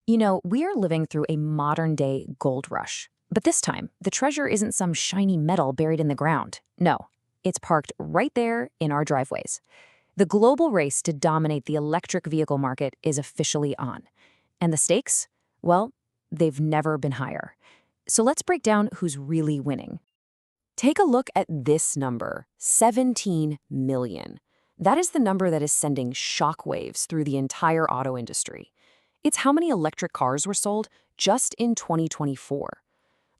We are living through a modern-day gold rush. But this time, the treasure isn't some shiny metal buried in the ground. No, it's parked right there in our driveways. The global race to dominate the electric vehicle market is officially on. And the stakes? Well, they've never been higher. So let's break down who's really winning. Take a look at this number, 17 million. That is the number that is sending shockwaves through the entire auto industry. It's how many electric cars were sold just in 2024.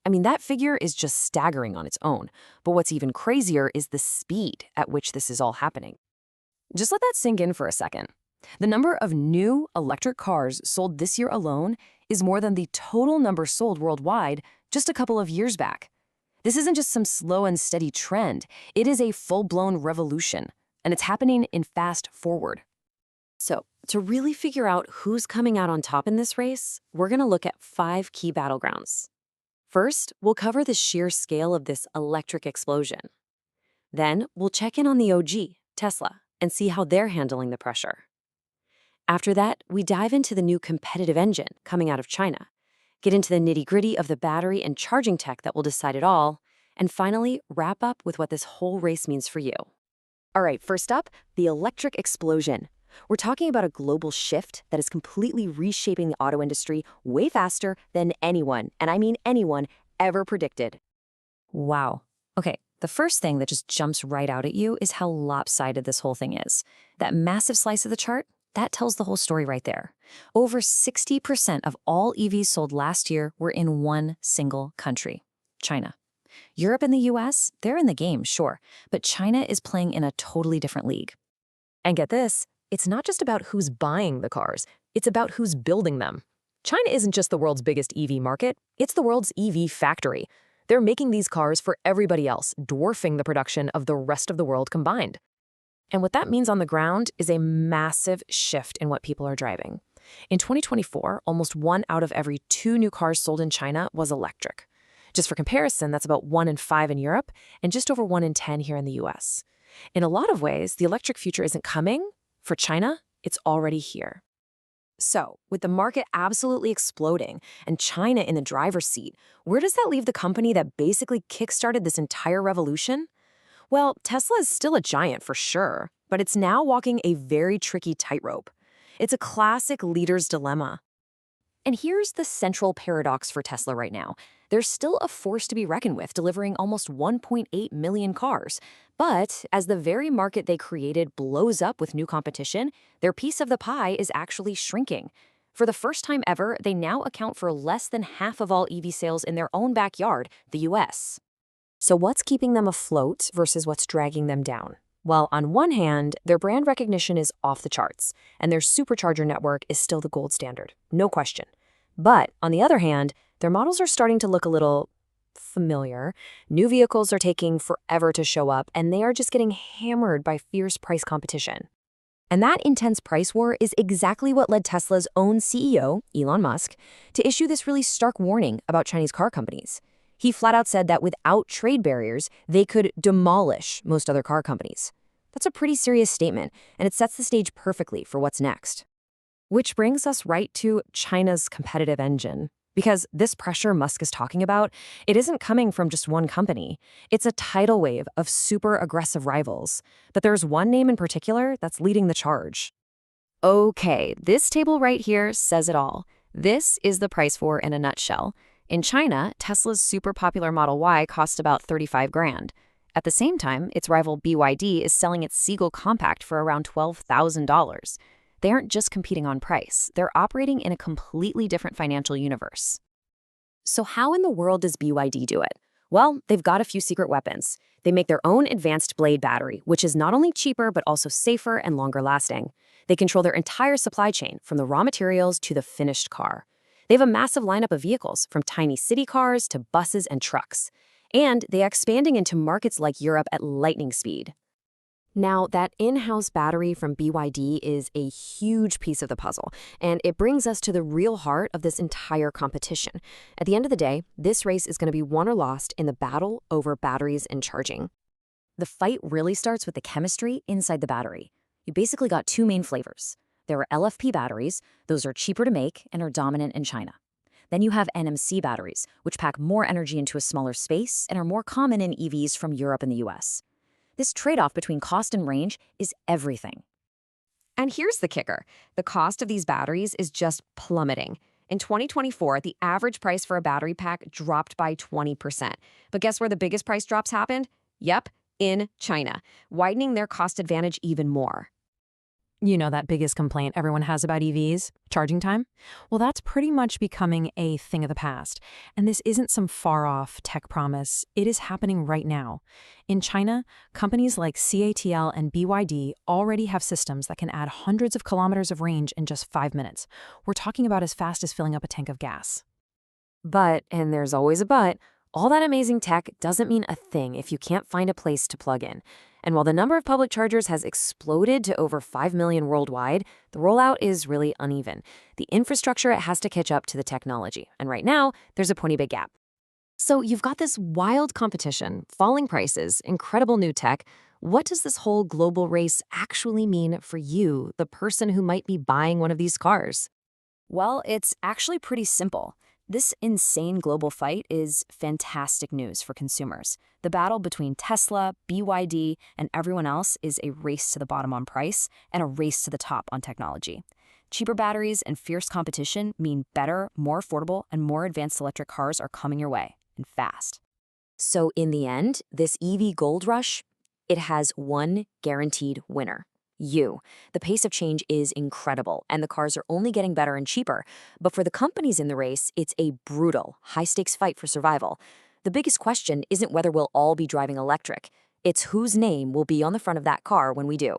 I mean, that figure is just staggering on its own, but what's even crazier is the speed at which this is all happening. Just let that sink in for a second. The number of new electric cars sold this year alone is more than the total number sold worldwide just a couple of years back. This isn't just some slow and steady trend, it is a full-blown revolution, and it's happening in fast forward. So, to really figure out who's coming out on top in this race, we're going to look at 5 key battlegrounds. First, we'll cover the sheer scale of this electric explosion. Then, we'll check in on the OG, Tesla, and see how they're handling the pressure. After that, we dive into the new competitive engine coming out of China, get into the nitty-gritty of the battery and charging tech that will decide it all, and finally, wrap up with what this whole race means for you. All right, first up, the electric explosion. We're talking about a global shift that is completely reshaping the auto industry way faster than anyone, and I mean anyone, ever predicted. Wow. Okay, the first thing that just jumps right out at you is how lopsided this whole thing is. That massive slice of the chart, that tells the whole story right there. Over 60% of all EVs sold last year were in one single country, China. Europe and the US, they're in the game, sure, but China is playing in a totally different league. And get this, it's not just about who's buying the cars, it's about who's building them. China isn't just the world's biggest EV market, it's the world's EV factory. They're making these cars for everybody else, dwarfing the production of the rest of the world combined. And what that means on the ground is a massive shift in what people are driving. In 2024, almost 1 out of every 2 new cars sold in China was electric. Just for comparison, that's about 1 in 5 in Europe and just over 1 in 10 here in the US. In a lot of ways, the electric future isn't coming. For China, it's already here. So, with the market absolutely exploding and China in the driver's seat, where does that leave the company that basically kickstarted this entire revolution? Well, Tesla is still a giant for sure, but it's now walking a very tricky tightrope. It's a classic leader's dilemma. And here's the central paradox for Tesla right now. They're still a force to be reckoned with, delivering almost 1.8 million cars. But as the very market they created blows up with new competition, their piece of the pie is actually shrinking. For the first time ever, they now account for less than half of all EV sales in their own backyard, the US. So what's keeping them afloat versus what's dragging them down? Well, on one hand, their brand recognition is off the charts, and their supercharger network is still the gold standard, no question. But on the other hand, their models are starting to look a little familiar. New vehicles are taking forever to show up, and they are just getting hammered by fierce price competition. And that intense price war is exactly what led Tesla's own CEO, Elon Musk, to issue this really stark warning about Chinese car companies. He flat out said that without trade barriers, they could demolish most other car companies. That's a pretty serious statement, and it sets the stage perfectly for what's next. Which brings us right to China's competitive engine. Because this pressure Musk is talking about, it isn't coming from just one company. It's a tidal wave of super aggressive rivals. But there's one name in particular that's leading the charge. Okay, this table right here says it all. This is the price war in a nutshell. In China, Tesla's super popular Model Y costs about 35 grand. At the same time, its rival BYD is selling its Seagull Compact for around $12,000. They aren't just competing on price, they're operating in a completely different financial universe. So how in the world does BYD do it? Well, they've got a few secret weapons. They make their own advanced blade battery, which is not only cheaper but also safer and longer lasting. They control their entire supply chain, from the raw materials to the finished car. They have a massive lineup of vehicles, from tiny city cars to buses and trucks. And they are expanding into markets like Europe at lightning speed. Now, that in-house battery from BYD is a huge piece of the puzzle, and it brings us to the real heart of this entire competition. At the end of the day, this race is going to be won or lost in the battle over batteries and charging. The fight really starts with the chemistry inside the battery. You basically got 2 main flavors: There are LFP batteries, those are cheaper to make and are dominant in China. Then you have NMC batteries, which pack more energy into a smaller space and are more common in EVs from Europe and the US. This trade-off between cost and range is everything. And here's the kicker. The cost of these batteries is just plummeting. In 2024, the average price for a battery pack dropped by 20%. But guess where the biggest price drops happened? Yep, in China, widening their cost advantage even more. You know that biggest complaint everyone has about EVs? Charging time? Well, that's pretty much becoming a thing of the past. And this isn't some far-off tech promise. It is happening right now. In China, companies like CATL and BYD already have systems that can add hundreds of kilometers of range in just 5 minutes. We're talking about as fast as filling up a tank of gas. But, and there's always a but, all that amazing tech doesn't mean a thing if you can't find a place to plug in. And while the number of public chargers has exploded to over 5 million worldwide, the rollout is really uneven. The infrastructure has to catch up to the technology, and right now, there's a plenty big gap. So you've got this wild competition, falling prices, incredible new tech. What does this whole global race actually mean for you, the person who might be buying one of these cars? Well, it's actually pretty simple. This insane global fight is fantastic news for consumers. The battle between Tesla, BYD, and everyone else is a race to the bottom on price and a race to the top on technology. Cheaper batteries and fierce competition mean better, more affordable, and more advanced electric cars are coming your way, and fast. So in the end, this EV gold rush, it has one guaranteed winner. You. The pace of change is incredible, and the cars are only getting better and cheaper. But for the companies in the race, it's a brutal, high-stakes fight for survival. The biggest question isn't whether we'll all be driving electric. It's whose name will be on the front of that car when we do.